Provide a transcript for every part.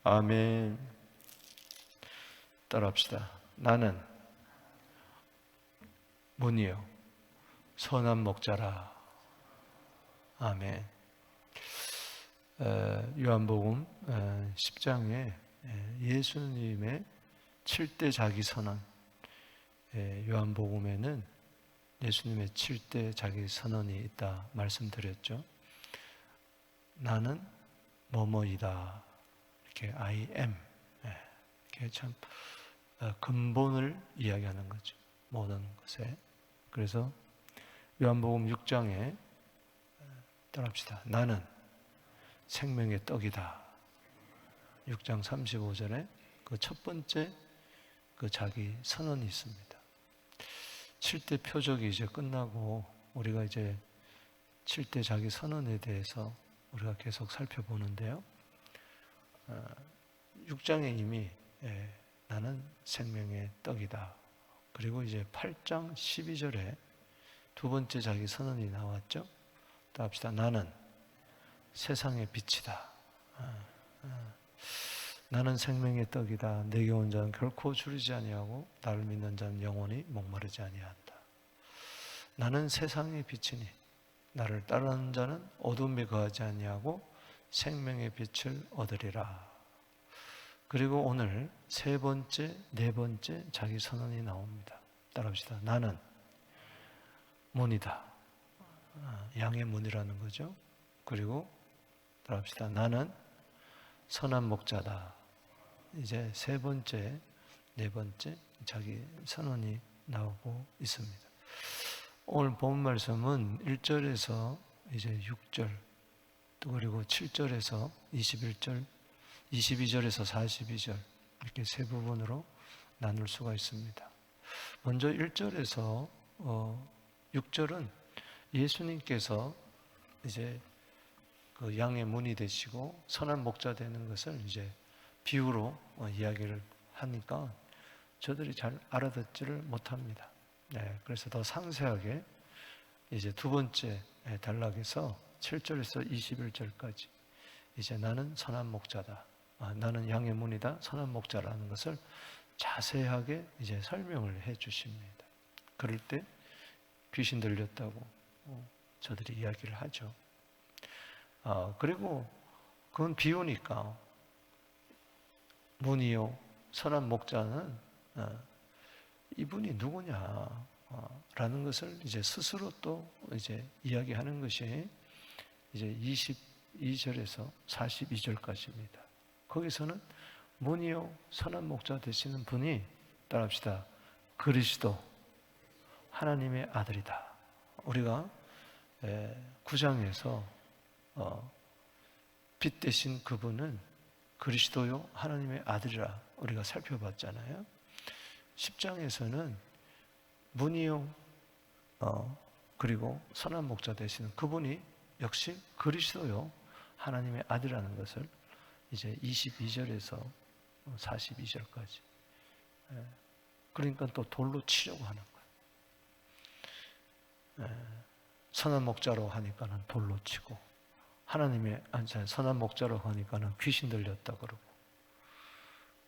아멘. 따라합시다. 나는 문이요 선한 목자라. 아멘. 요한복음 10장에 예수님의 7대 자기 선언, 요한복음에는 예수님의 7대 자기 선언이 있다 말씀드렸죠. 나는 뭐뭐이다. 이렇게 I am. 이렇게 참 근본을 이야기하는 거죠. 모든 것에. 그래서 요한복음 6장에 따라합시다. 나는 생명의 떡이다. 6장 35절에 그 첫 번째 그 자기 선언이 있습니다. 7대 표적이 이제 끝나고 우리가 이제 7대 자기 선언에 대해서 우리가 계속 살펴보는데요. 6장에 이미 나는 생명의 떡이다. 그리고 이제 8장 12절에 두 번째 자기 선언이 나왔죠. 또 합시다. 나는 세상의 빛이다. 나는 생명의 떡이다. 내게 온 자는 결코 줄이지 아니하고 나를 믿는 자는 영원히 목마르지 아니한다. 나는 세상의 빛이니 나를 따르는 자는 어둠에 거하지 아니하고 생명의 빛을 얻으리라. 그리고 오늘 세 번째, 네 번째 자기 선언이 나옵니다. 따라합시다. 나는 문이다. 양의 문이라는 거죠. 그리고 따라합시다. 나는 선한 목자다. 이제 세 번째, 네 번째 자기 선언이 나오고 있습니다. 오늘 본 말씀은 1절에서 이제 6절, 또 그리고 7절에서 21절, 22절에서 42절 이렇게 세 부분으로 나눌 수가 있습니다. 먼저 1절에서 6절은 예수님께서 이제 그 양의 문이 되시고 선한 목자 되는 것을 이제 비유로 이야기를 하니까 저들이 잘 알아듣지를 못합니다. 그래서 더 상세하게 이제 두 번째 단락에서 7절에서 21절까지 이제 나는 선한 목자다. 나는 양의 문이다. 선한 목자라는 것을 자세하게 이제 설명을 해 주십니다. 그럴 때 귀신 들렸다고 저들이 이야기를 하죠. 그리고 그건 비유니까 문이요 선한 목자는 이분이 누구냐 라는 것을 이제 스스로 또 이제 이야기하는 것이 이제 22절에서 42절까지입니다. 거기서는 문이요 선한 목자 되시는 분이 따라합시다. 그리스도 하나님의 아들이다. 우리가 9장에서 빛 되신 그분은 그리스도요 하나님의 아들이라 우리가 살펴봤잖아요. 10장에서는 문이요 그리고 선한 목자 되시는 그분이 역시 그리스도요 하나님의 아들이라는 것을 이제 22절에서 42절까지 그러니까 또 돌로 치려고 하는 거예요. 선한 목자로 하니까는 돌로 치고 하나님의 선한 목자로 하니까는 귀신 들렸다 그러고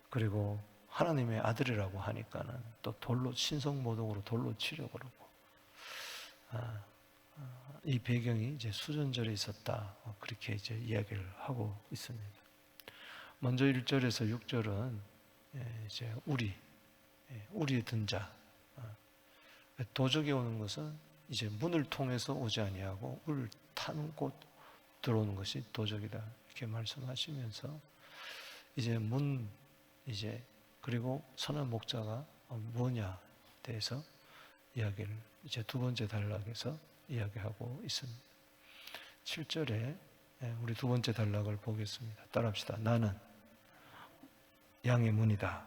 그리고 하나님의 아들이라고 하니까는 또 돌로 신성모독으로 돌로 치려고 그러고 이 배경이 이제 수전절에 있었다 그렇게 이제 이야기를 하고 있습니다. 먼저 1절에서 6절은 이제 우리에 든 자 도적이 오는 것은 이제 문을 통해서 오지 아니하고 울 타는 곳 들어오는 것이 도적이다 이렇게 말씀하시면서 이제 문 이제 그리고 선한 목자가 뭐냐 대해서 이야기를 이제 두 번째 단락에서 이야기하고 있습니다. 7절에 우리 두 번째 단락을 보겠습니다. 따라합시다. 나는 양의 문이다.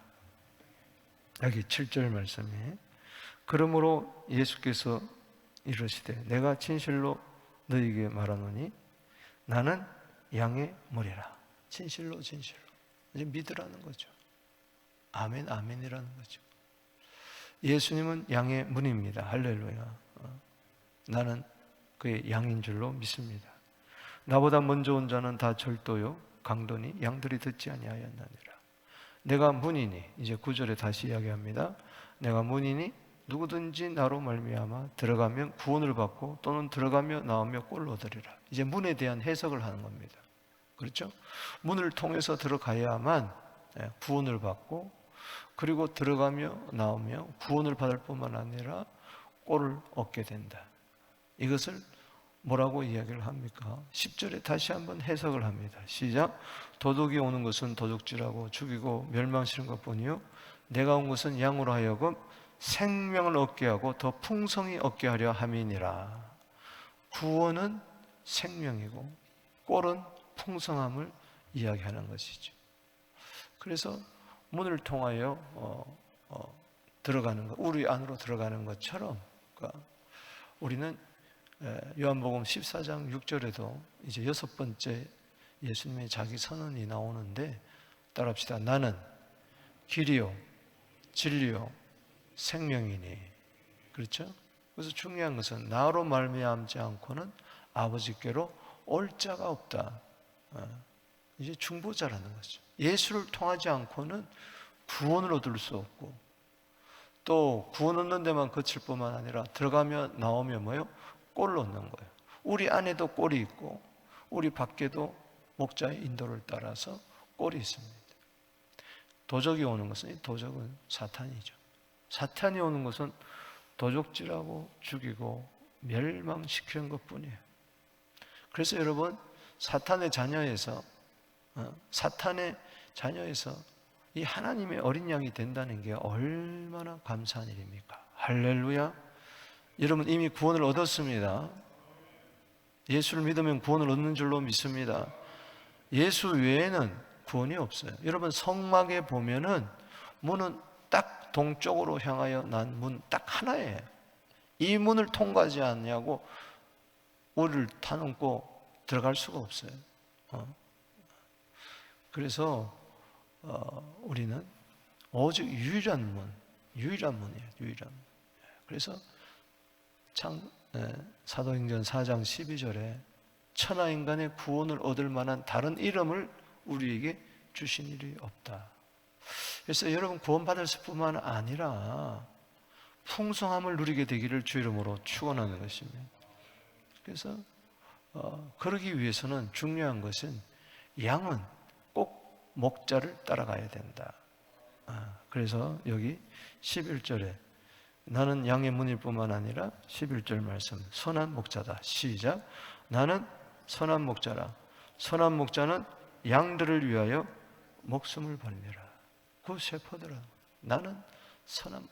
여기 7절 말씀에 그러므로 예수께서 이르시되 내가 진실로 너희에게 말하노니 나는 양의 문이라. 진실로 진실로 이제 믿으라는 거죠. 아멘 아멘이라는 거죠. 예수님은 양의 문입니다. 할렐루야. 나는 그의 양인 줄로 믿습니다. 나보다 먼저 온 자는 다 절도요 강도니 양들이 듣지 아니하였느니라. 내가 문이니, 이제 9절에 다시 이야기합니다. 내가 문이니 누구든지 나로 말미암아 들어가면 구원을 받고 또는 들어가며 나오며 꼴을 얻으리라. 이제 문에 대한 해석을 하는 겁니다. 그렇죠? 문을 통해서 들어가야만 구원을 받고, 그리고 들어가며 나오며 구원을 받을 뿐만 아니라 꼴을 얻게 된다. 이것을 뭐라고 이야기를 합니까? 10절에 다시 한번 해석을 합니다. 시작. 도둑이 오는 것은 도둑질하고 죽이고 멸망시키는 것뿐이요 내가 온 것은 양으로 하여금 생명을 얻게 하고 더 풍성히 얻게 하려 함이니라. 구원은 생명이고 꼴은 풍성함을 이야기하는 것이죠. 그래서 문을 통하여 들어가는 것, 우리 안으로 들어가는 것처럼, 그러니까 우리는 요한복음 14장 6절에도 이제 6번째 예수님의 자기 선언이 나오는데, 따라합시다. 나는 길이요 진리요 생명이니. 그렇죠? 그래서 중요한 것은 나로 말미암지 않고는 아버지께로 올 자가 없다. 이제 중보자라는 거죠. 예수를 통하지 않고는 구원을 얻을 수 없고, 또 구원 얻는 데만 그칠 뿐만 아니라 들어가며 나오며 뭐요? 꼴을 얻는 거예요. 우리 안에도 꼴이 있고 우리 밖에도 목자의 인도를 따라서 꼴이 있습니다. 도적이 오는 것은, 도적은 사탄이죠. 사탄이 오는 것은 도적질하고 죽이고 멸망시키는 것뿐이에요. 그래서 여러분, 사탄의 자녀에서 이 하나님의 어린 양이 된다는 게 얼마나 감사한 일입니까? 할렐루야. 여러분 이미 구원을 얻었습니다. 예수를 믿으면 구원을 얻는 줄로 믿습니다. 예수 외에는 구원이 없어요. 여러분 성막에 보면은 문은 딱 동쪽으로 향하여 난 문 딱 하나예요. 이 문을 통과하지 않냐고 우리를 타넘고 들어갈 수가 없어요. 그래서 우리는 오직 유일한 문이에요. 유일한 문. 그래서 사도행전 4장 12절에 천하인간의 구원을 얻을 만한 다른 이름을 우리에게 주신 일이 없다. 그래서 여러분 구원받을 뿐만 아니라 풍성함을 누리게 되기를 주 이름으로 축원하는 것입니다. 그래서 그러기 위해서는 중요한 것은 양은 꼭 목자를 따라가야 된다. 그래서 여기 11절에 나는 양의 문일 뿐만 아니라 11절 말씀, 선한 목자다. 시작. 나는 선한 목자라. 선한 목자는 양들을 위하여 목숨을 버리라. 그 셰퍼들아, 나는 선한,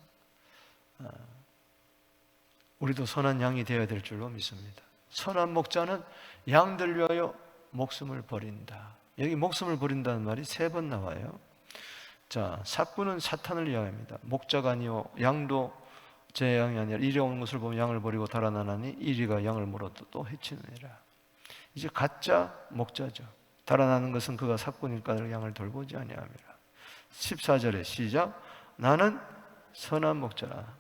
우리도 선한 양이 되어야 될 줄로 믿습니다. 선한 목자는 양들 위하여 목숨을 버린다. 여기 목숨을 버린다는 말이 3번 나와요. 자, 삭구는 사탄을 이야기합니다. 목자가 아니요 양도 제 양이 아니라 이리 오는 것을 보면 양을 버리고 달아나나니 이리가 양을 물어 또 해치느니라. 이제 가짜 목자죠. 달아나는 것은 그가 삭구니까 양을 돌보지 아니함이라. 14절에 시작. 나는 선한 목자라.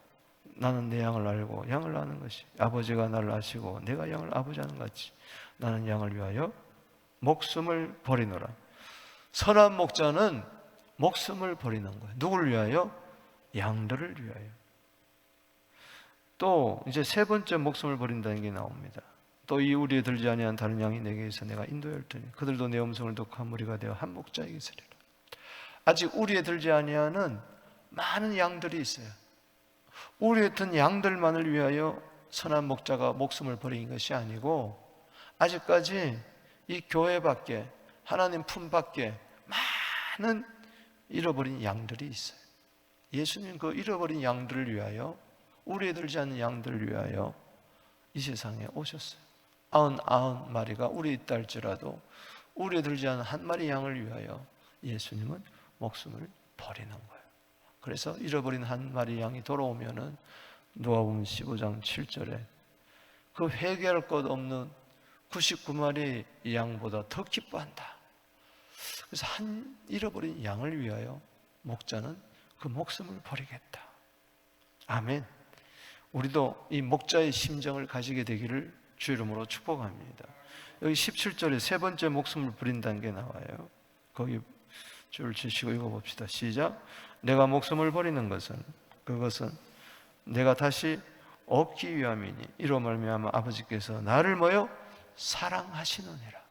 나는 내 양을 알고 양을 아는 것이 아버지가 나를 아시고 내가 양을 아버지 아는 같이 나는 양을 위하여 목숨을 버리노라. 선한 목자는 목숨을 버리는 거예요. 누구를 위하여? 양들을 위하여. 또 이제 3번째 목숨을 버린다는 게 나옵니다. 또 이 우리에 들지 아니한 다른 양이 내게 있어 내가 인도할 테니 그들도 내 음성을 듣고 한 무리가 되어 한 목자에게 있으리라. 아직 우리에 들지 아니하는 많은 양들이 있어요. 우리에 든 양들만을 위하여 선한 목자가 목숨을 버린 것이 아니고, 아직까지 이 교회 밖에, 하나님 품 밖에 많은 잃어버린 양들이 있어요. 예수님 그 잃어버린 양들을 위하여, 우리에 들지 않는 양들을 위하여 이 세상에 오셨어요. 99마리가 우리에 있다 할지라도 우리에 들지 않은 한 마리 양을 위하여 예수님은 목숨을 버리는 거예요. 그래서 잃어버린 한 마리 양이 돌아오면은 누가복음 15장 7절에 그 회개할 것 없는 99마리 양보다 더 기뻐한다. 그래서 한 잃어버린 양을 위하여 목자는 그 목숨을 버리겠다. 아멘. 우리도 이 목자의 심정을 가지게 되기를 주 이름으로 축복합니다. 여기 17절에 세 번째 목숨을 버린다는 게 나와요. 거기 줄 치시고 읽어봅시다. 시작. 내가 목숨을 버리는 것은 그것은 내가 다시 얻기 위함이니 이로 말미암아 아버지께서 나를 뭐요? 사랑하시느니라.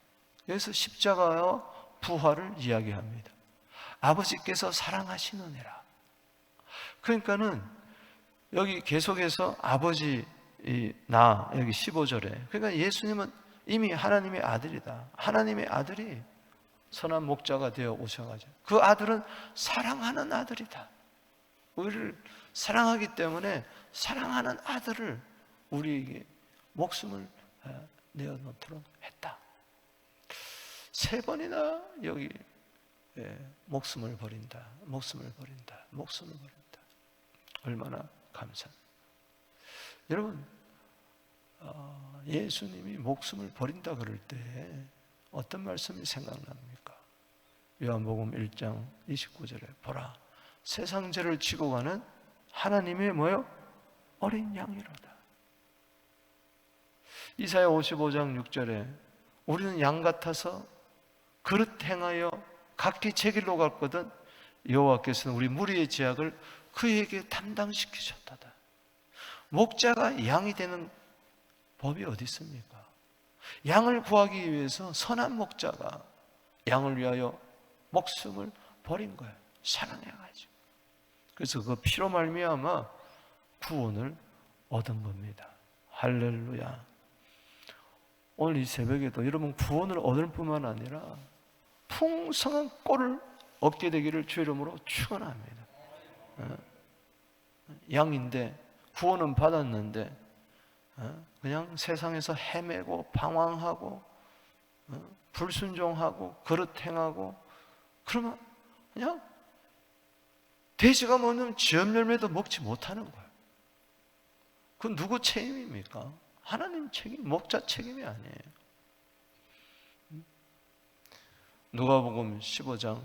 여기서 십자가와 부활을 이야기합니다. 아버지께서 사랑하시느니라. 그러니까는 여기 계속해서 아버지 나 여기 15절에 그러니까 예수님은 이미 하나님의 아들이다. 하나님의 아들이 선한 목자가 되어 오셔가지고 그 아들은 사랑하는 아들이다. 우리를 사랑하기 때문에 사랑하는 아들을 우리에게 목숨을 내어놓도록 했다. 세 번이나 여기 목숨을 버린다. 목숨을 버린다. 목숨을 버린다. 얼마나 감사합니다. 여러분 예수님이 목숨을 버린다 그럴 때 어떤 말씀이 생각납니까? 요한복음 1장 29절에 보라 세상 죄를 지고 가는 하나님의 뭐요? 어린 양이로다. 이사야 55장 6절에 우리는 양 같아서 그릇 행하여 각기 제 길로 갔거든 여호와께서는 우리 무리의 죄악을 그에게 담당시키셨다다. 목자가 양이 되는 법이 어디 있습니까? 양을 구하기 위해서 선한 목자가 양을 위하여 목숨을 버린 거예요. 사랑해가지고. 그래서 그 피로 말미암아 구원을 얻은 겁니다. 할렐루야. 오늘 이 새벽에도 여러분 구원을 얻을 뿐만 아니라 풍성한 꼴을 얻게 되기를 주 이름으로 축원합니다. 양인데 구원은 받았는데 그냥 세상에서 헤매고 방황하고 불순종하고 그릇 행하고 그러면 그냥 돼지가 먹는 지업 열매도 먹지 못하는 거예요. 그건 누구 책임입니까? 하나님 책임, 목자 책임이 아니에요. 누가복음 15장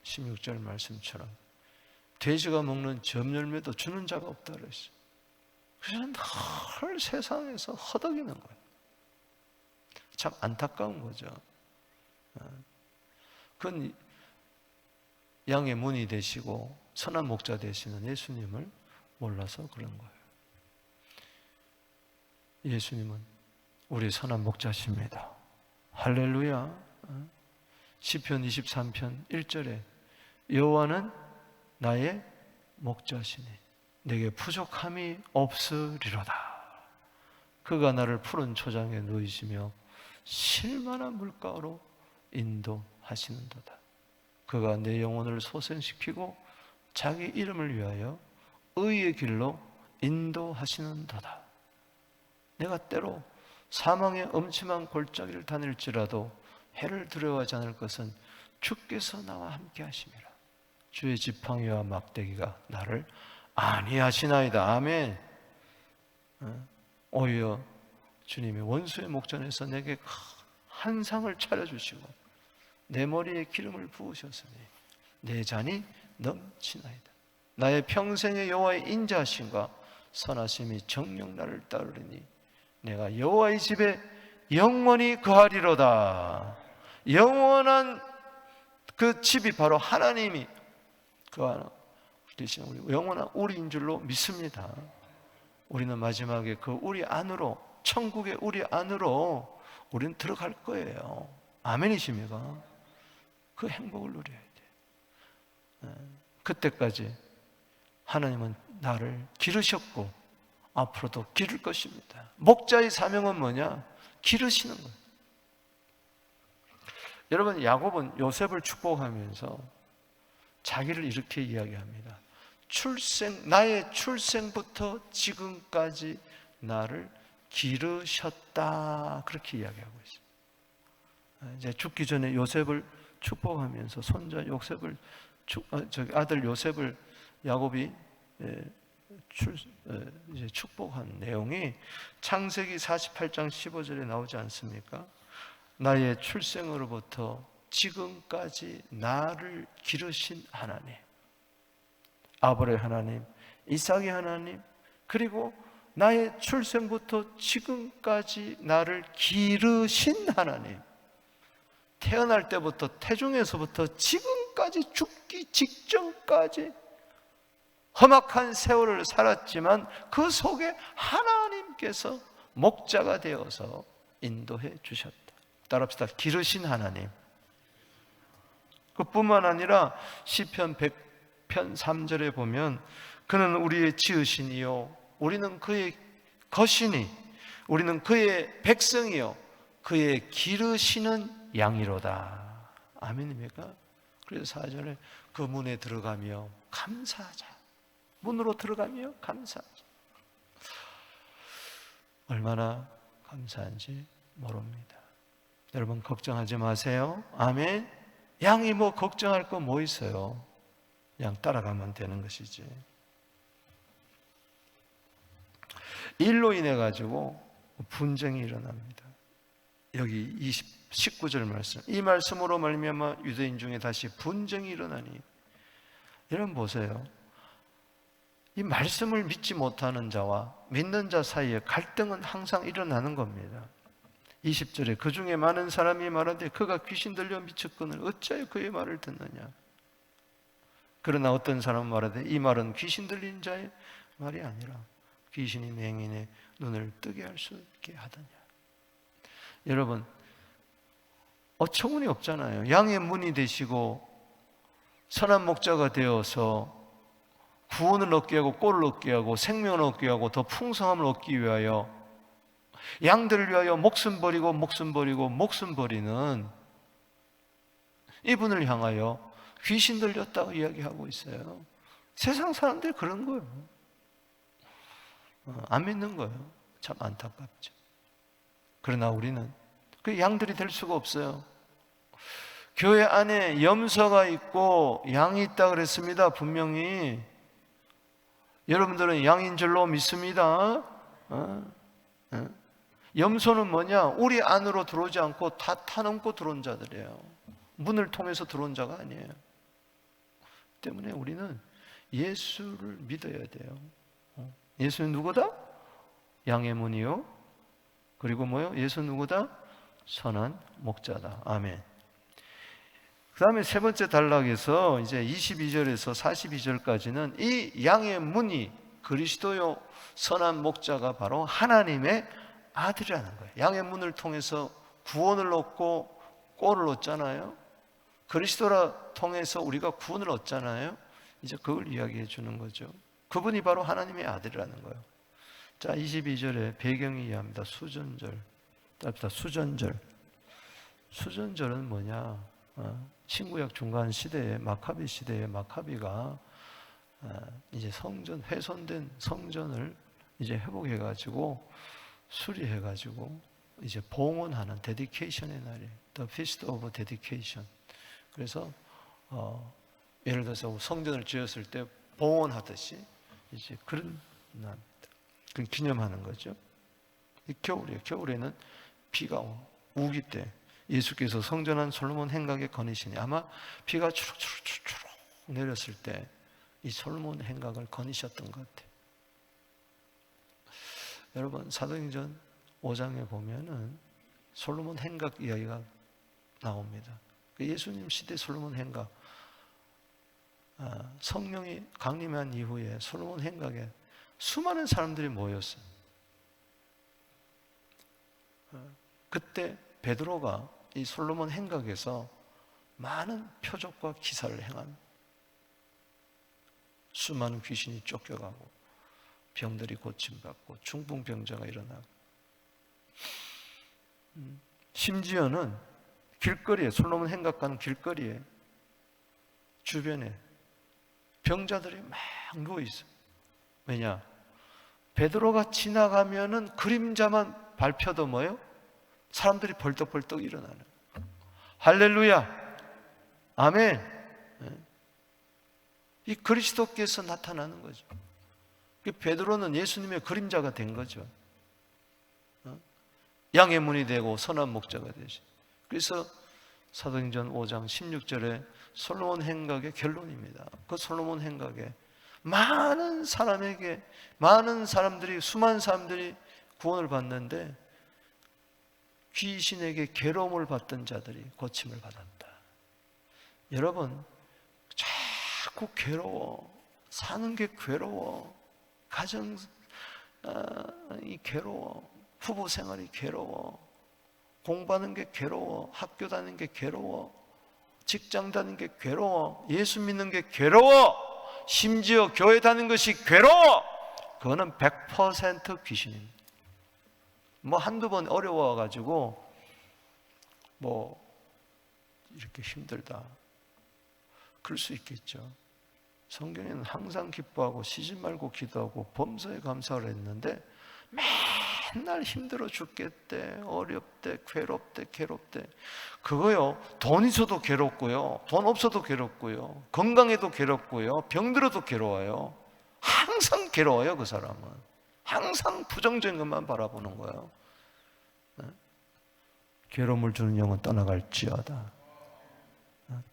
16절 말씀처럼 돼지가 먹는 지업 열매도 주는 자가 없다 그랬어요. 그래서 늘 세상에서 허덕이는 거예요. 참 안타까운 거죠. 그건 양의 문이 되시고 선한 목자 되시는 예수님을 몰라서 그런 거예요. 예수님은 우리 선한 목자십니다. 할렐루야. 시편 23편 1절에 여호와는 나의 목자시니 내게 부족함이 없으리로다. 그가 나를 푸른 초장에 누이시며 쉴만한 물가로 인도하시는도다. 그가 내 영혼을 소생시키고 자기 이름을 위하여 의의 길로 인도하시는도다. 내가 때로 사망의 엄침한 골짜기를 다닐지라도 해를 두려워하지 않을 것은 주께서 나와 함께 하심이라. 주의 지팡이와 막대기가 나를 안위하시나이다. 아멘. 오히려 주님이 원수의 목전에서 내게 한 상을 차려주시고 내 머리에 기름을 부으셨으니 내 잔이 넘치나이다. 나의 평생의 여호와의 인자하심과 선하심이 정녕 나를 따르리니 내가 여호와의 집에 영원히 거하리로다. 영원한 그 집이 바로 하나님이 거하는 대신 우리 영원한 우리인 줄로 믿습니다. 우리는 마지막에 그 우리 안으로, 천국의 우리 안으로 우리는 들어갈 거예요. 아멘이십니까? 그 행복을 누려야 돼. 그때까지 하나님은 나를 기르셨고 앞으로도 기를 것입니다. 목자의 사명은 뭐냐? 기르시는 거예요. 여러분, 야곱은 요셉을 축복하면서 자기를 이렇게 이야기합니다. 나의 출생부터 지금까지 나를 기르셨다. 그렇게 이야기하고 있어요. 이제 죽기 전에 요셉을 축복하면서 손자 요셉을 아들 요셉을 야곱이 이제 축복한 내용이 창세기 48장 15절에 나오지 않습니까? 나의 출생으로부터 지금까지 나를 기르신 하나님, 아브라함의 하나님, 이삭의 하나님, 그리고 나의 출생부터 지금까지 나를 기르신 하나님, 태어날 때부터 태중에서부터 지금까지 죽기 직전까지 험악한 세월을 살았지만 그 속에 하나님께서 목자가 되어서 인도해 주셨다. 따라합시다. 기르신 하나님. 그뿐만 아니라 시편 100편 3절에 보면 그는 우리의 지으신이요 우리는 그의 것이니 우리는 그의 백성이요 그의 기르시는 양이로다. 아멘입니까? 그래서 4절에 그 문에 들어가며 감사하자. 문으로 들어가며 감사하자. 얼마나 감사한지 모릅니다. 여러분 걱정하지 마세요. 아멘. 양이 뭐 걱정할 거 뭐 있어요? 그냥 따라가면 되는 것이지. 일로 인해 가지고 분쟁이 일어납니다. 여기 19절 말씀. 이 말씀으로 말미암아 유대인 중에 다시 분쟁이 일어나니. 여러분 보세요. 이 말씀을 믿지 못하는 자와 믿는 자 사이에 갈등은 항상 일어나는 겁니다. 20절에 그 중에 많은 사람이 말하되 그가 귀신 들려 미쳤거늘 어찌하여 그의 말을 듣느냐. 그러나 어떤 사람은 말하되 이 말은 귀신 들린 자의 말이 아니라 귀신이 맹인의 눈을 뜨게 할 수 있게 하더냐. 여러분 어처구니 없잖아요. 양의 문이 되시고 선한 목자가 되어서 구원을 얻게 하고 꼴을 얻게 하고 생명을 얻게 하고 더 풍성함을 얻기 위하여 양들을 위하여 목숨 버리고 목숨 버리고 목숨 버리는 이분을 향하여 귀신 들렸다고 이야기하고 있어요. 세상 사람들이 그런 거예요. 안 믿는 거예요. 참 안타깝죠. 그러나 우리는 그 양들이 될 수가 없어요. 교회 안에 염소가 있고 양이 있다 그랬습니다. 분명히 여러분들은 양인 줄로 믿습니다. 염소는 뭐냐? 우리 안으로 들어오지 않고 다 타넘고 들어온 자들이에요. 문을 통해서 들어온 자가 아니에요. 때문에 우리는 예수를 믿어야 돼요. 예수는 누구다? 양의 문이요. 그리고 뭐요? 예수 누구다? 선한 목자다. 아멘. 그 다음에 세 번째 단락에서 이제 22절에서 42절까지는 이 양의 문이 그리스도요 선한 목자가 바로 하나님의 아들이라는 거예요. 양의 문을 통해서 구원을 얻고 꼴을 얻잖아요. 그리스도라 통해서 우리가 구원을 얻잖아요. 이제 그걸 이야기해 주는 거죠. 그분이 바로 하나님의 아들이라는 거예요. 자, 22절에 배경이 이해합니다. 수전절. 수전절. 수전절은 뭐냐? 신구약 중간 시대에 마카비 시대에 마카비가 이제 성전 훼손된 성전을 이제 회복해 가지고 수리해 가지고 이제 봉헌하는 데디케이션의 날이에요. The Feast of Dedication. 그래서 예를 들어서 성전을 지었을 때 봉헌하듯이 이제 그런 날입니다. 그 기념하는 거죠. 겨울이에요. 겨울에는 비가 우기 때 예수께서 성전한 솔로몬 행각에 거니시니 아마 비가 추룩추룩 내렸을 때 이 솔로몬 행각을 거니셨던 것 같아요. 여러분 사도행전 5장에 보면은 솔로몬 행각 이야기가 나옵니다. 예수님 시대 솔로몬 행각, 성령이 강림한 이후에 솔로몬 행각에 수많은 사람들이 모였어요. 그때 베드로가 이 솔로몬 행각에서 많은 표적과 기사를 행합니다. 수많은 귀신이 쫓겨가고 병들이 고침받고 중풍병자가 일어나고 심지어는 길거리에 솔로몬 행각 가는 길거리에 주변에 병자들이 막 누워 있어요. 왜냐? 베드로가 지나가면은 그림자만 밟혀도 뭐예요? 사람들이 벌떡벌떡 일어나는. 할렐루야. 아멘. 이 그리스도께서 나타나는 거죠. 베드로는 예수님의 그림자가 된 거죠. 양의 문이 되고 선한 목자가 되시. 그래서 사도행전 5장 16절에 솔로몬 행각의 결론입니다. 그 솔로몬 행각에 많은 사람에게, 많은 사람들이, 수많은 사람들이 구원을 받는데 귀신에게 괴로움을 받던 자들이 고침을 받았다. 여러분, 자꾸 괴로워, 사는 게 괴로워, 가정이 괴로워, 부부 생활이 괴로워, 공부하는 게 괴로워, 학교 다니는 게 괴로워, 직장 다니는 게 괴로워, 예수 믿는 게 괴로워, 심지어 교회 다니는 것이 괴로워. 그거는 100% 귀신입니다. 뭐 한두 번 어려워가지고 뭐 이렇게 힘들다 그럴 수 있겠죠. 성경에는 항상 기뻐하고 쉬지 말고 기도하고 범사에 감사를 했는데 맨날 힘들어 죽겠대, 어렵대, 괴롭대, 괴롭대. 그거요, 돈 있어도 괴롭고요, 돈 없어도 괴롭고요, 건강해도 괴롭고요, 병들어도 괴로워요. 항상 괴로워요. 그 사람은 항상 부정적인 것만 바라보는 거예요. 괴로움을 주는 영은 떠나갈지어다.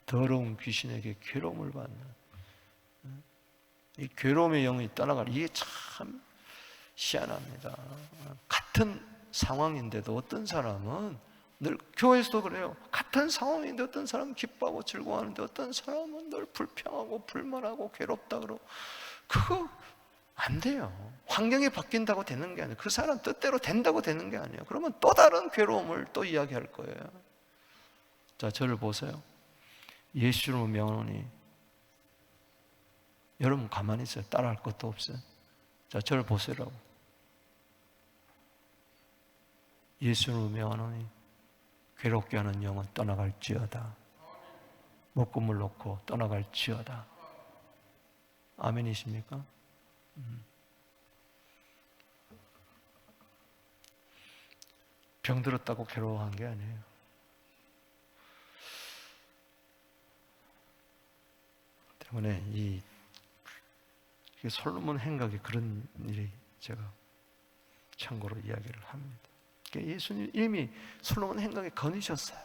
더러운 귀신에게 괴로움을 받는 이 괴로움의 영이 떠나갈, 이게 참 희한합니다. 같은 상황인데도 어떤 사람은, 늘 교회에서도 그래요, 같은 상황인데 어떤 사람은 기뻐하고 즐거워하는데 어떤 사람은 늘 불평하고 불만하고 괴롭다 그러고, 그거 안 돼요. 환경이 바뀐다고 되는 게 아니에요. 그 사람 뜻대로 된다고 되는 게 아니에요. 그러면 또 다른 괴로움을 또 이야기할 거예요. 자, 저를 보세요. 예수로 명하노니, 여러분 가만히 있어요. 따라할 것도 없어요. 자, 저를 보세요라고. 예수로 명하노니 괴롭게 하는 영은 떠나갈지어다. 먹고물 놓고 떠나갈지어다. 아멘이십니까? 병들었다고 괴로워한 게 아니에요. 때문에 이 솔로몬 행각에 그런 일이 제가 참고로 이야기를 합니다. 예수님 이미 솔로몬 행각에 거니셨어요.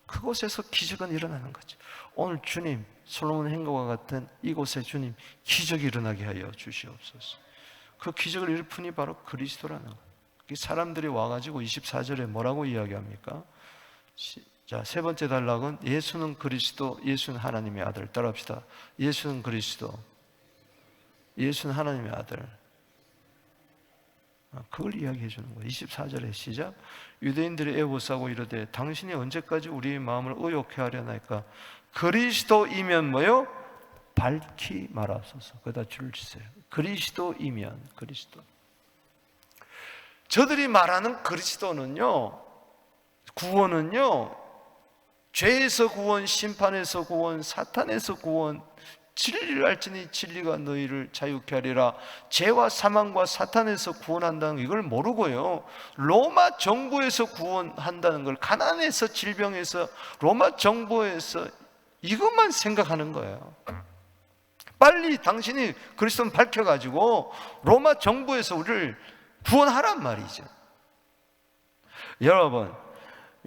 그곳에서 기적은 일어나는 거죠. 오늘 주님, 솔로몬 행각과 같은 이곳에 주님 기적이 일어나게 하여 주시옵소서. 그 기적을 일으킨 분이 바로 그리스도라는 거예요. 사람들이 와가지고 24절에 뭐라고 이야기합니까? 자, 세 번째 단락은 예수는 그리스도, 예수는 하나님의 아들. 따라합시다. 예수는 그리스도, 예수는 하나님의 아들. 그걸 이야기해 주는 거예요. 24절에 시작. 유대인들이 애워싸고 이르되 당신이 언제까지 우리의 마음을 의욕해 하려나이까? 그리스도이면 뭐요? 밝히 말하소서. 거기다 줄을 치세요. 그리스도이면, 그리스도. 저들이 말하는 그리스도는요, 구원은요, 죄에서 구원, 심판에서 구원, 사탄에서 구원, 진리를 알지니 진리가 너희를 자유케 하리라. 죄와 사망과 사탄에서 구원한다는 이걸 모르고요, 로마 정부에서 구원한다는 걸, 가난에서, 질병에서, 로마 정부에서 이것만 생각하는 거예요. 빨리 당신이 그리스도를 밝혀가지고 로마 정부에서 우리를 구원하란 말이죠. 여러분,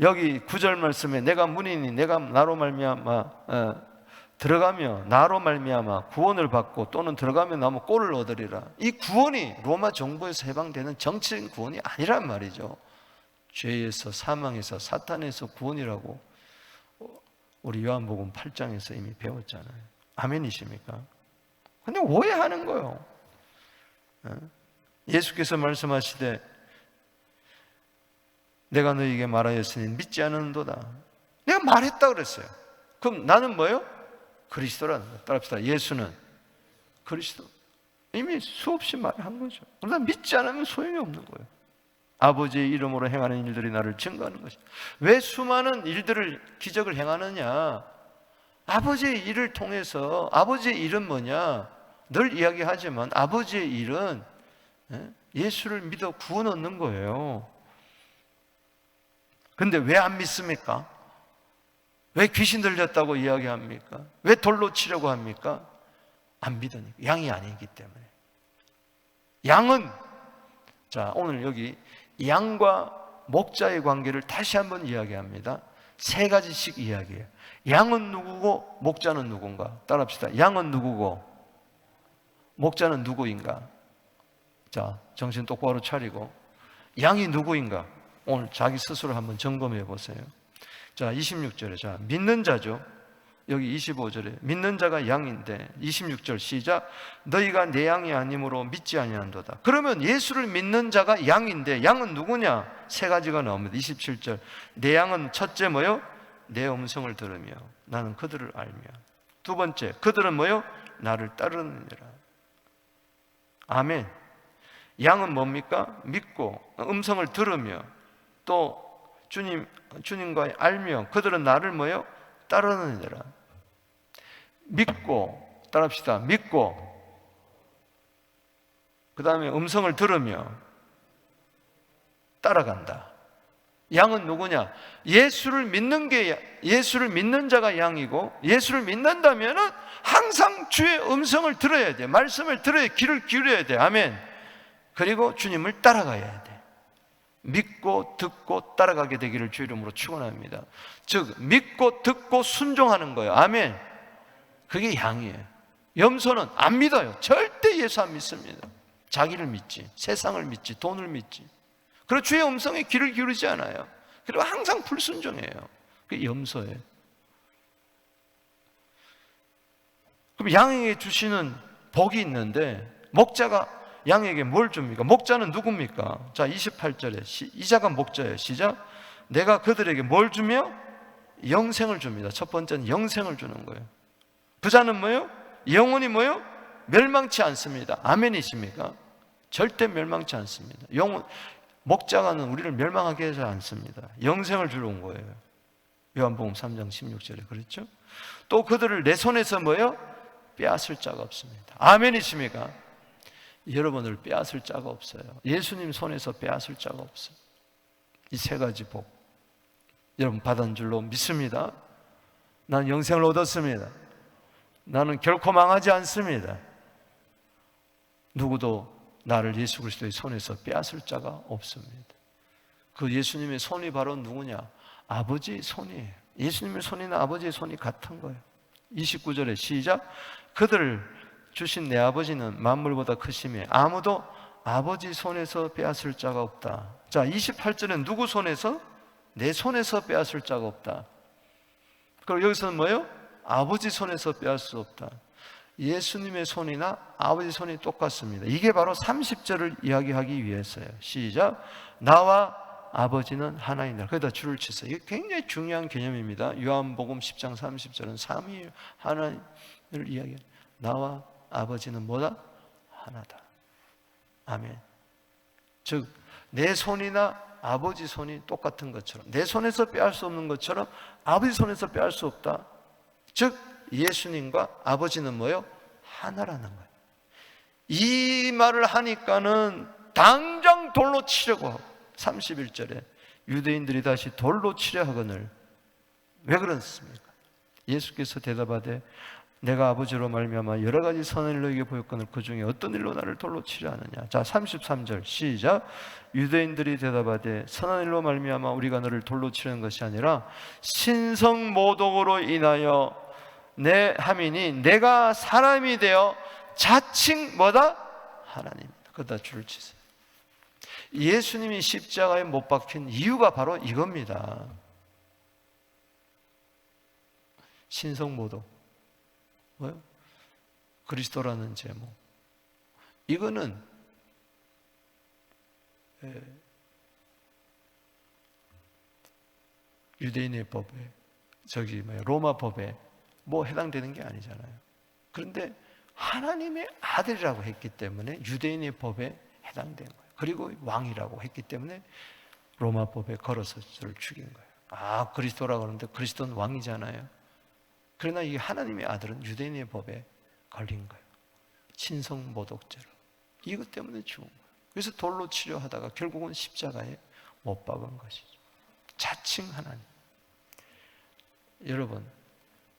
여기 9절 말씀에 내가 문이니 내가 나로 말미암아 들어가며 나로 말미암아 구원을 받고 또는 들어가며 나무 꼴을 얻으리라. 이 구원이 로마 정부에서 해방되는 정치적인 구원이 아니란 말이죠. 죄에서, 사망에서, 사탄에서 구원이라고 우리 요한복음 8장에서 이미 배웠잖아요. 아멘이십니까? 근데 오해하는 거예요. 예수께서 말씀하시되 내가 너희에게 말하였으니 믿지 않는도다. 내가 말했다 그랬어요. 그럼 나는 뭐예요? 그리스도라는 거예요. 따라합시다. 예수는 그리스도. 이미 수없이 말한 거죠. 그러나 믿지 않으면 소용이 없는 거예요. 아버지의 이름으로 행하는 일들이 나를 증거하는 것이다. 왜 수많은 일들을, 기적을 행하느냐? 아버지의 일을 통해서. 아버지의 일은 뭐냐? 늘 이야기하지만 아버지의 일은 예수를 믿어 구원 얻는 거예요. 근데 왜 안 믿습니까? 왜 귀신 들렸다고 이야기합니까? 왜 돌로 치려고 합니까? 안 믿으니까. 양이 아니기 때문에. 양은, 자, 오늘 여기 양과 목자의 관계를 다시 한번 이야기합니다. 세 가지씩 이야기해요. 양은 누구고 목자는 누군가? 따라합시다. 양은 누구고 목자는 누구인가? 자, 정신 똑바로 차리고 양이 누구인가? 오늘 자기 스스로 한번 점검해 보세요. 자, 26절에 자, 믿는 자죠. 여기 25절에 믿는 자가 양인데 26절 시작. 너희가 내 양이 아니므로 믿지 아니한도다. 그러면 예수를 믿는 자가 양인데 양은 누구냐? 세 가지가 나옵니다. 27절 내 양은 첫째 뭐요? 내 음성을 들으며 나는 그들을 알며. 두 번째 그들은 뭐요? 나를 따르느니라. 아멘. 양은 뭡니까? 믿고 음성을 들으며 또 주님과 알며 그들은 나를 뭐요? 따르느니라. 믿고 따라합시다. 믿고 그 다음에 음성을 들으며 따라간다. 양은 누구냐? 예수를 믿는 자가 양이고 예수를 믿는다면은 항상 주의 음성을 들어야 돼. 말씀을 들어야 귀를 기울여야 돼. 아멘. 그리고 주님을 따라가야 돼. 믿고 듣고 따라가게 되기를 주의 이름으로 축원합니다. 즉 믿고 듣고 순종하는 거예요. 아멘. 그게 양이에요. 염소는 안 믿어요. 절대 예수 안 믿습니다. 자기를 믿지, 세상을 믿지, 돈을 믿지. 그리고 주의 음성에 귀를 기울이지 않아요. 그리고 항상 불순종해요. 그게 염소예요. 그럼 양에게 주시는 복이 있는데 목자가 양에게 뭘 줍니까? 목자는 누굽니까? 자, 28절에 이자가 목자예요. 시작. 내가 그들에게 뭘 주며? 영생을 줍니다. 첫 번째는 영생을 주는 거예요. 부자는 뭐예요? 영혼이 뭐예요? 멸망치 않습니다. 아멘이십니까? 절대 멸망치 않습니다. 목자가는 우리를 멸망하게 하지 않습니다. 영생을 주러 온 거예요. 요한복음 3장 16절에 그랬죠? 또 그들을 내 손에서 뭐예요? 빼앗을 자가 없습니다. 아멘이십니까? 여러분을 빼앗을 자가 없어요. 예수님 손에서 빼앗을 자가 없어요. 이 세 가지 복 여러분 받은 줄로 믿습니다. 나는 영생을 얻었습니다. 나는 결코 망하지 않습니다. 누구도 나를 예수 그리스도의 손에서 빼앗을 자가 없습니다. 그 예수님의 손이 바로 누구냐? 아버지의 손이에요. 예수님의 손이나 아버지의 손이 같은 거예요. 29절에 시작. 그들을 주신 내 아버지는 만물보다 크심에 아무도 아버지 손에서 빼앗을 자가 없다. 자, 28절은 누구 손에서? 내 손에서 빼앗을 자가 없다. 그리고 여기서는 뭐예요? 아버지 손에서 빼앗을 수 없다. 예수님의 손이나 아버지 손이 똑같습니다. 이게 바로 30절을 이야기하기 위해서예요. 시작. 나와 아버지는 하나이다. 거기다 줄을 치세요. 이게 굉장히 중요한 개념입니다. 요한복음 10장 30절은 삼위 하나님을 이야기해요. 나와 아버지는 뭐다? 하나다. 아멘. 즉 내 손이나 아버지 손이 똑같은 것처럼 내 손에서 빼앗을 수 없는 것처럼 아버지 손에서 빼앗을 수 없다. 즉 예수님과 아버지는 뭐예요? 하나라는 거예요. 이 말을 하니까는 당장 돌로 치려고 하고 31절에 유대인들이 다시 돌로 치려 하거늘 왜 그렇습니까? 예수께서 대답하되 내가 아버지로 말미암아 여러 가지 선한 일로 너희에게 보였거늘 그 중에 어떤 일로 나를 돌로 치려 하느냐. 자, 33절 시작. 유대인들이 대답하되 선한 일로 말미암아 우리가 너를 돌로 치려는 것이 아니라 신성모독으로 인하여 내 함이니 내가 사람이 되어 자칭 뭐다? 하나님이다. 거기다 줄을 치세요. 예수님이 십자가에 못 박힌 이유가 바로 이겁니다. 신성모독. 뭐요? 그리스도라는 제목. 이거는 유대인의 법에 로마 법에 뭐 해당되는 게 아니잖아요. 그런데 하나님의 아들이라고 했기 때문에 유대인의 법에 해당된 거예요. 그리고 왕이라고 했기 때문에 로마 법에 걸어서 저를 죽인 거예요. 아, 그리스도라고 하는데 그리스도는 왕이잖아요. 그러나 이 하나님의 아들은 유대인의 법에 걸린 거예요. 신성모독죄로. 이것 때문에 죽은 거예요. 그래서 돌로 치료하다가 결국은 십자가에 못 박은 것이죠. 자칭 하나님. 여러분,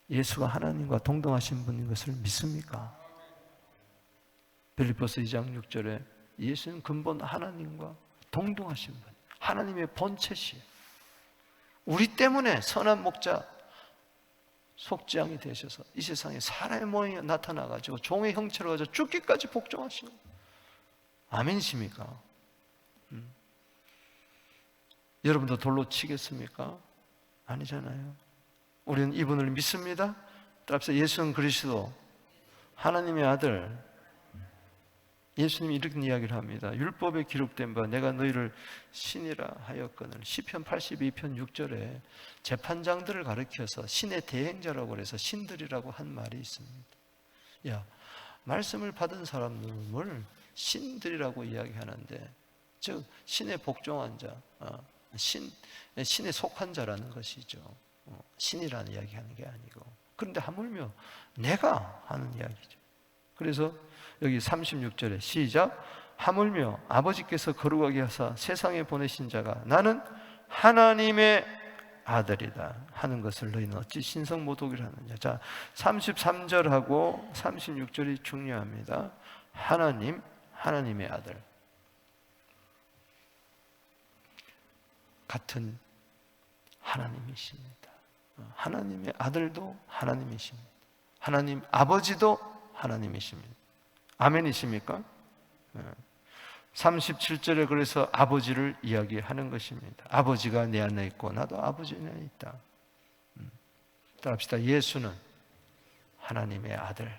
예수가 하나님과 동등하신 분인 것을 믿습니까? 빌립보서 2장 6절에 예수는 근본 하나님과 동등하신 분, 하나님의 본체시에요. 우리 때문에 선한 목자 속죄양이 되셔서 이 세상에 사람의 모양이 나타나가지고 종의 형체로 가지고 죽기까지 복종하시는 거예요. 아멘이십니까? 여러분도 돌로 치겠습니까? 아니잖아요. 우리는 이분을 믿습니다. 따라서 예수는 그리스도 하나님의 아들. 예수님이 이렇게 이야기를 합니다. 율법에 기록된 바 내가 너희를 신이라 하였거늘. 시편 82편 6절에 재판장들을 가리켜서 신의 대행자라고 해서 신들이라고 한 말이 있습니다. 야, 말씀을 받은 사람을 신들이라고 이야기하는데, 즉 신에 복종한 자, 신에 속한 자라는 것이죠. 신이라는 이야기하는 게 아니고. 그런데 하물며 내가 하는 이야기죠. 그래서 여기 36절에 시작. 하물며 아버지께서 거룩하게 하사 세상에 보내신 자가 나는 하나님의 아들이다 하는 것을 너희는 어찌 신성 모독을 하느냐. 자, 33절하고 36절이 중요합니다. 하나님, 하나님의 아들. 같은 하나님이십니다. 하나님의 아들도 하나님이십니다. 하나님 아버지도 하나님이십니다. 아멘이십니까? 37절에 그래서 아버지를 이야기하는 것입니다. 아버지가 내 안에 있고 나도 아버지 안에 있다. 따라합시다. 예수는 하나님의 아들.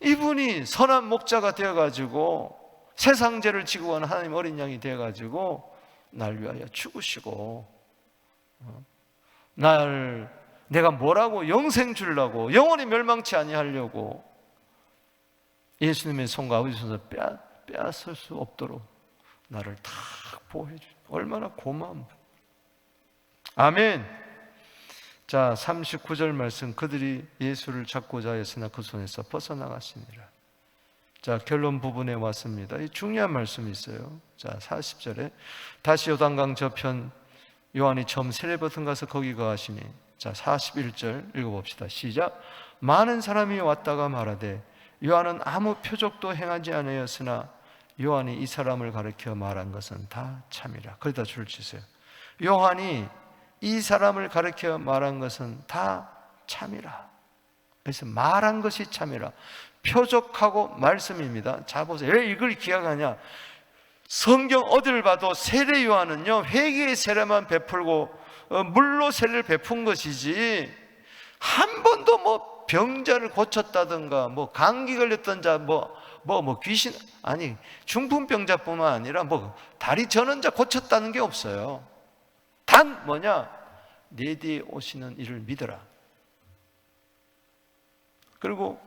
이분이 선한 목자가 되어가지고 세상 죄를 지고 가는 하나님 어린 양이 되어가지고 날 위하여 죽으시고 내가 뭐라고 영생 주려고 영원히 멸망치 아니하려고 예수님의 손과 아버지 손에서 빼앗을 수 없도록 나를 다 보호해 주죠. 얼마나 고마운. 아멘. 자, 39절 말씀. 그들이 예수를 잡고자 했으나 그 손에서 벗어나갔으니라. 자, 결론 부분에 왔습니다. 이 중요한 말씀이 있어요. 자, 40절에 다시 요단강 저편 요한이 처음 세례버튼 가서 거기 거하시니. 자, 41절 읽어봅시다. 시작. 많은 사람이 왔다가 말하되 요한은 아무 표적도 행하지 아니하였으나 요한이 이 사람을 가리켜 말한 것은 다 참이라. 거기다 줄 치세요. 요한이 이 사람을 가리켜 말한 것은 다 참이라. 그래서 말한 것이 참이라. 표적하고 말씀입니다. 자, 보세요. 왜 이걸 기억하냐? 성경 어디를 봐도 세례 요한은요, 회개의 세례만 베풀고 물로 세례를 베푼 것이지 한 번도 뭐 병자를 고쳤다든가 뭐 감기 걸렸던 자 뭐 귀신, 아니 중풍병자뿐만 아니라 뭐 다리 저는 자 고쳤다는 게 없어요. 단 뭐냐? 내 뒤에 오시는 이를 믿어라. 그리고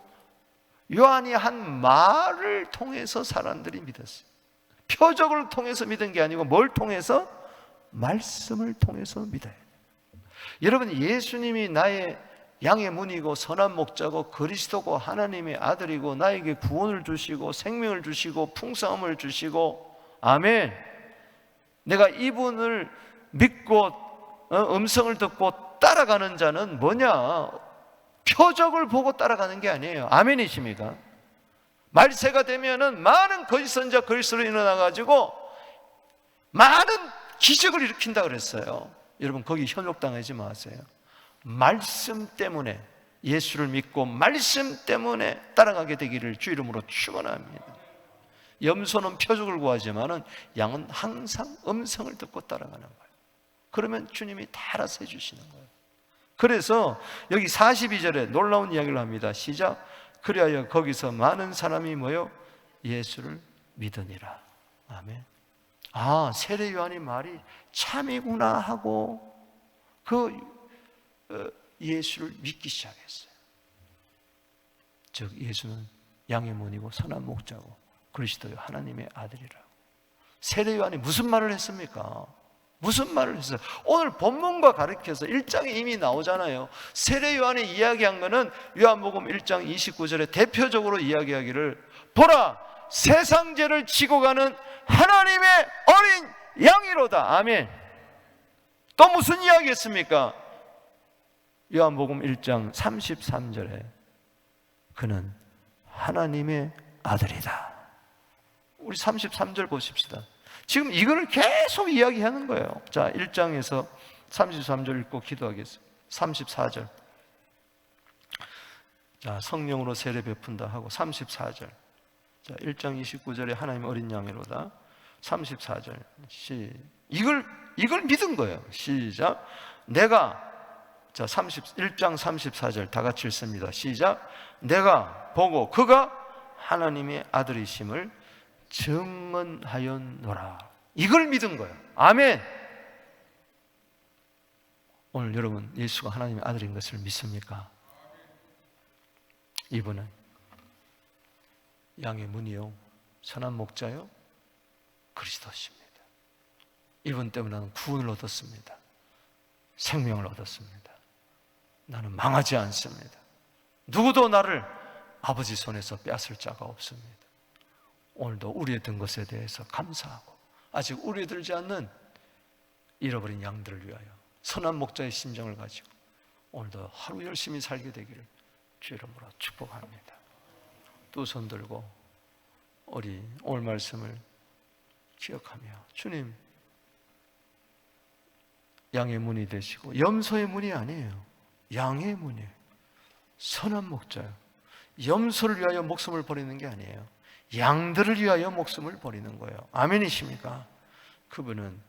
요한이 한 말을 통해서 사람들이 믿었어요. 표적을 통해서 믿은 게 아니고 뭘 통해서? 말씀을 통해서 믿어요. 여러분, 예수님이 나의 양의 문이고 선한 목자고 그리스도고 하나님의 아들이고 나에게 구원을 주시고 생명을 주시고 풍성함을 주시고, 아멘. 내가 이분을 믿고 음성을 듣고 따라가는 자는 뭐냐? 표적을 보고 따라가는 게 아니에요. 아멘이십니까? 말세가 되면은 많은 거짓 선지자 그리스도로 일어나가지고 많은 기적을 일으킨다 그랬어요. 여러분, 거기 현혹당하지 마세요. 말씀 때문에, 예수를 믿고 말씀 때문에 따라가게 되기를 주 이름으로 축원합니다. 염소는 표적을 구하지만은 양은 항상 음성을 듣고 따라가는 거예요. 그러면 주님이 다 알아서 해주시는 거예요. 그래서 여기 42절에 놀라운 이야기를 합니다. 시작. 그리하여 거기서 많은 사람이 모여 예수를 믿으니라. 아멘. 아, 세례 요한이 말이 참이구나 하고 예수를 믿기 시작했어요. 즉 예수는 양의 문이고 선한 목자고 그리스도의 하나님의 아들이라고. 세례 요한이 무슨 말을 했습니까? 무슨 말을 했어요? 오늘 본문과 가르쳐서 1장에 이미 나오잖아요. 세례 요한이 이야기한 것은 요한복음 1장 29절에 대표적으로 이야기하기를, 보라, 세상 죄를 지고 가는 하나님의 어린 양이로다. 아멘. 또 무슨 이야기 했습니까? 요한복음 1장 33절에 그는 하나님의 아들이다. 우리 33절 보십시다. 지금 이거를 계속 이야기하는 거예요. 자, 1장에서 33절 읽고 기도하겠습니다. 34절. 자, 성령으로 세례 베푼다 하고 34절. 자, 1장 29절에 하나님 어린 양이로다. 34절. 이걸 믿은 거예요. 시작. 내가, 자, 1장 34절 다 같이 읽습니다. 시작. 내가 보고 그가 하나님의 아들이심을 증언하였노라. 이걸 믿은 거예요. 아멘. 오늘 여러분, 예수가 하나님의 아들인 것을 믿습니까? 이분은 양의 문이요, 선한 목자요, 그리스도십니다. 이분 때문에 나는 구원을 얻었습니다. 생명을 얻었습니다. 나는 망하지 않습니다. 누구도 나를 아버지 손에서 빼앗을 자가 없습니다. 오늘도 우리의 든 것에 대해서 감사하고, 아직 우리에 들지 않는 잃어버린 양들을 위하여 선한 목자의 심정을 가지고 오늘도 하루 열심히 살게 되기를 주 이름으로 축복합니다. 두 손 들고 우리 오늘 말씀을 기억하며, 주님, 양의 문이 되시고, 염소의 문이 아니에요. 양의 문이에요. 선한 목자요. 염소를 위하여 목숨을 버리는 게 아니에요. 양들을 위하여 목숨을 버리는 거예요. 아멘이십니까? 그분은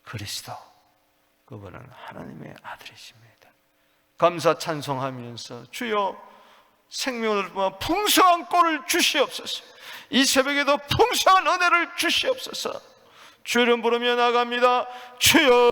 그리스도, 그분은 하나님의 아들이십니다. 감사 찬송하면서 주여, 생명을 통한 풍성한 꼴을 주시옵소서. 이 새벽에도 풍성한 은혜를 주시옵소서. 주 이름 부르며 나갑니다. 주여.